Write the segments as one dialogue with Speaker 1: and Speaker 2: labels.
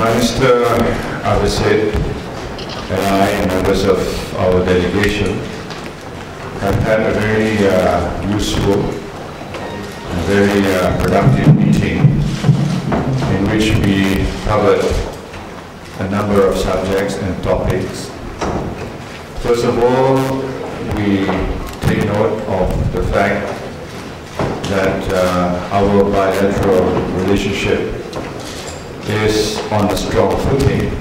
Speaker 1: Prime Minister Abhisit and I and members of our delegation have had a very useful and very productive meeting in which we covered a number of subjects and topics. First of all, we take note of the fact that our bilateral relationship is on a strong footing,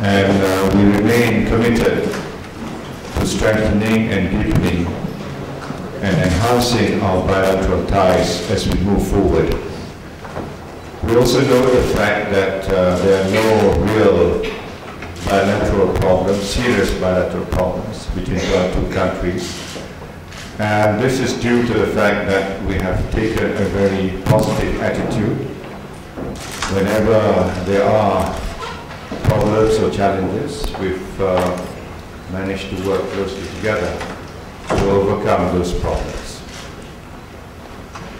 Speaker 1: and we remain committed to strengthening and deepening and enhancing our bilateral ties as we move forward. We also note the fact that there are no real bilateral problems, serious bilateral problems between our two countries. And this is due to the fact that we have taken a very positive attitude whenever there are problems or challenges. We've managed to work closely together to overcome those problems.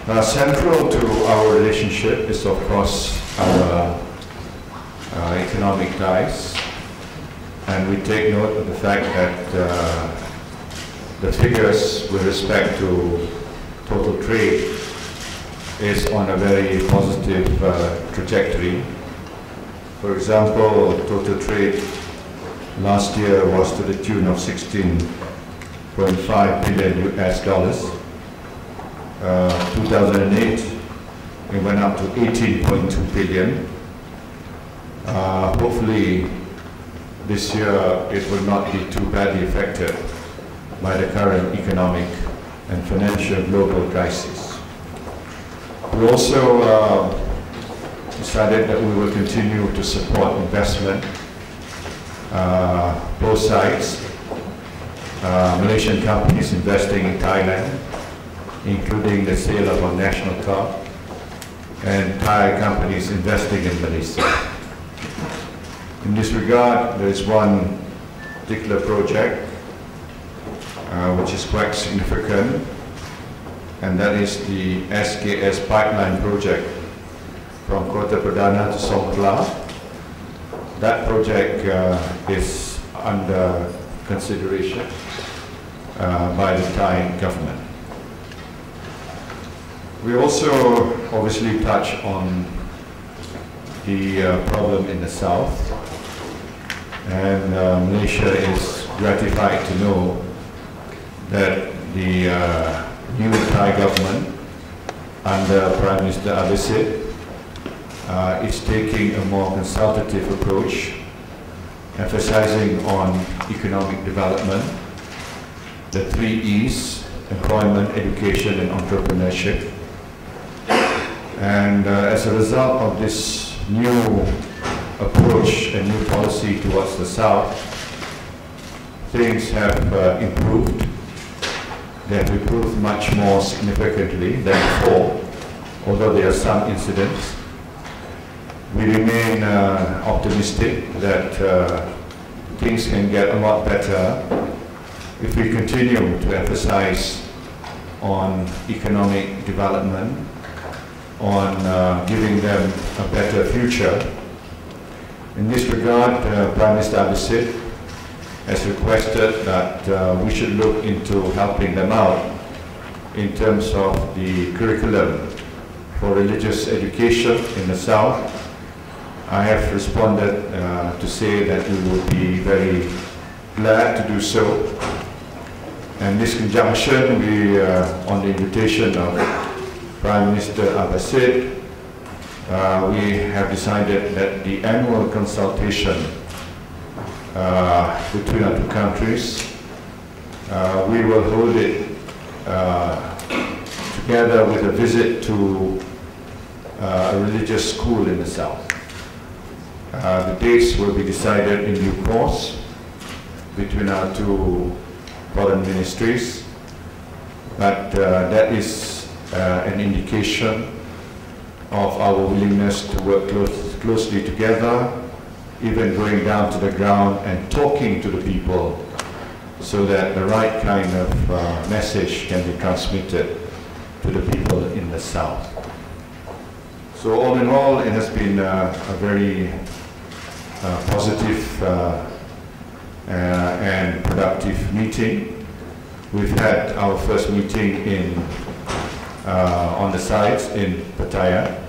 Speaker 1: Now, central to our relationship is, of course, our economic ties. And we take note of the fact that the figures with respect to total trade is on a very positive trajectory. For example, total trade last year was to the tune of 16.5 billion US dollars. 2008, it went up to 18.2 billion. Hopefully, this year it will not be too badly affected by the current economic and financial global crisis. We also decided that we will continue to support investment, both sides. Malaysian companies investing in Thailand, including the sale of our national car, and Thai companies investing in Malaysia. In this regard, there is one particular project which is quite significant, and that is the SKS pipeline project from Kota Perdana to Songkhla. That project is under consideration by the Thai government. We also obviously touch on the problem in the south, and Malaysia is gratified to know that the new Thai government under Prime Minister Abhisit is taking a more consultative approach, emphasizing on economic development, the 3 E's, employment, education, and entrepreneurship. And as a result of this new approach and new policy towards the south, things have improved. They have improved much more significantly than before, although there are some incidents. We remain optimistic that things can get a lot better if we continue to emphasize on economic development, on giving them a better future. In this regard, Prime Minister Abhisit has requested that we should look into helping them out in terms of the curriculum for religious education in the south. I have responded to say that we would be very glad to do so. And in this conjunction, we, on the invitation of Prime Minister Abhisit, we have decided that the annual consultation between our two countries, we will hold it together with a visit to a religious school in the south. The dates will be decided in due course between our two foreign ministries, but that is an indication of our willingness to work closely together, even going down to the ground and talking to the people so that the right kind of message can be transmitted to the people in the south. So all in all, it has been a very positive and productive meeting. We've had our first meeting on the sites in Pattaya.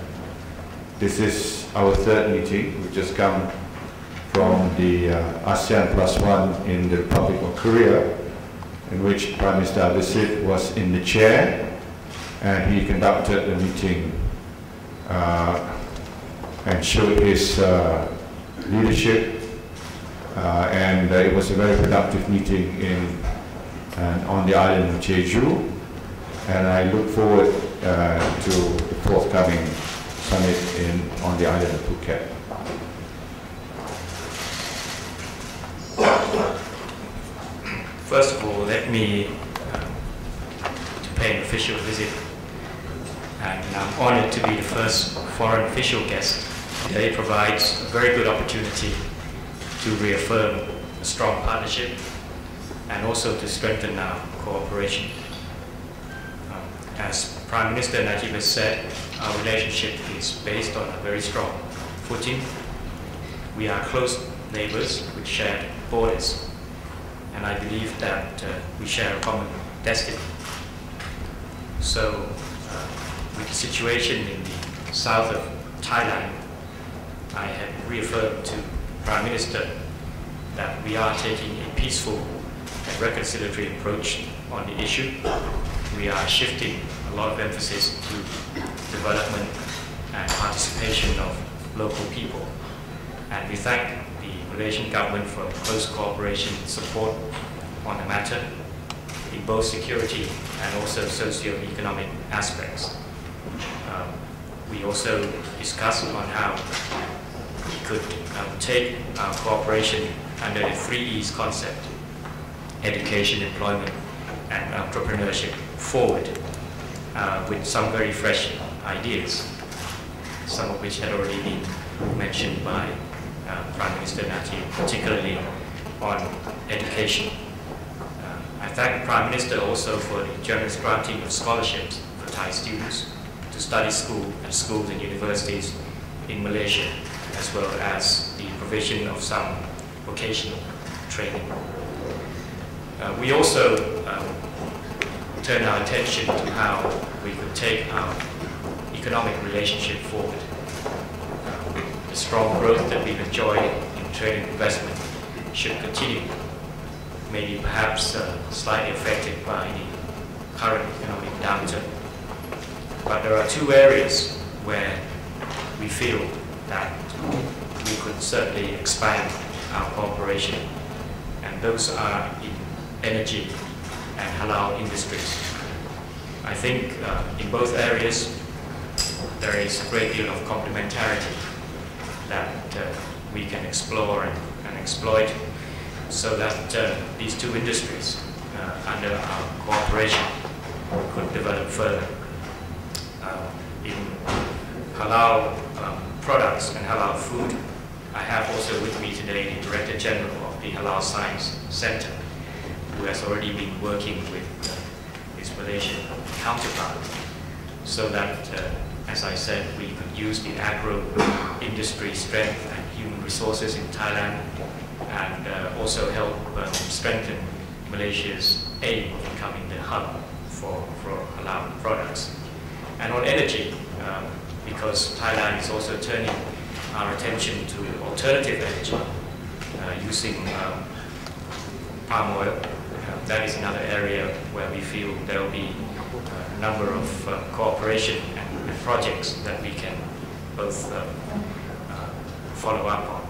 Speaker 1: This is our third meeting. We've just come from the ASEAN +1 in the Republic of Korea, in which Prime Minister Abhisit was in the chair, and he conducted the meeting and showed his leadership, and it was a very productive meeting on the island of Jeju, and I look forward to the forthcoming summit on the island of Phuket.
Speaker 2: First of all, let me pay an official visit, and I'm honored to be the first foreign official guest. Today provides a very good opportunity to reaffirm a strong partnership and also to strengthen our cooperation. As Prime Minister Najib has said, our relationship is based on a very strong footing. We are close neighbors with shared borders, and I believe that we share a common destiny. So, with the situation in the south of Thailand, I have reaffirmed to Prime Minister that we are taking a peaceful and reconciliatory approach on the issue. We are shifting a lot of emphasis to development and participation of local people. And we thank the Malaysian government for close cooperation and support on the matter in both security and also socio-economic aspects. We also discussed on how we could take our cooperation under the 3 E's concept: education, employment, and entrepreneurship forward with some very fresh ideas, some of which had already been mentioned by Prime Minister Najib, particularly on education. I thank the Prime Minister also for the generous granting of scholarships for Thai students to study at schools and universities in Malaysia, as well as the provision of some vocational training. We also turn our attention to how we could take our economic relationship forward. The strong growth that we've enjoyed in trade and investment should continue, maybe perhaps slightly affected by the current economic downturn. But there are 2 areas where we feel that we could certainly expand our cooperation, and those are in energy and halal industries. I think in both areas there is a great deal of complementarity that we can explore and exploit, so that these 2 industries under our cooperation could develop further. In halal products and halal food, I have also with me today the Director General of the Halal Science Center, who has already been working with his Malaysian counterpart, so that, as I said, we could use the agro-industry strength and human resources in Thailand, and also help strengthen Malaysia's aim of becoming the hub for halal products. And on energy, because Thailand is also turning our attention to alternative energy using palm oil. That is another area where we feel there will be a number of cooperation and projects that we can both follow up on.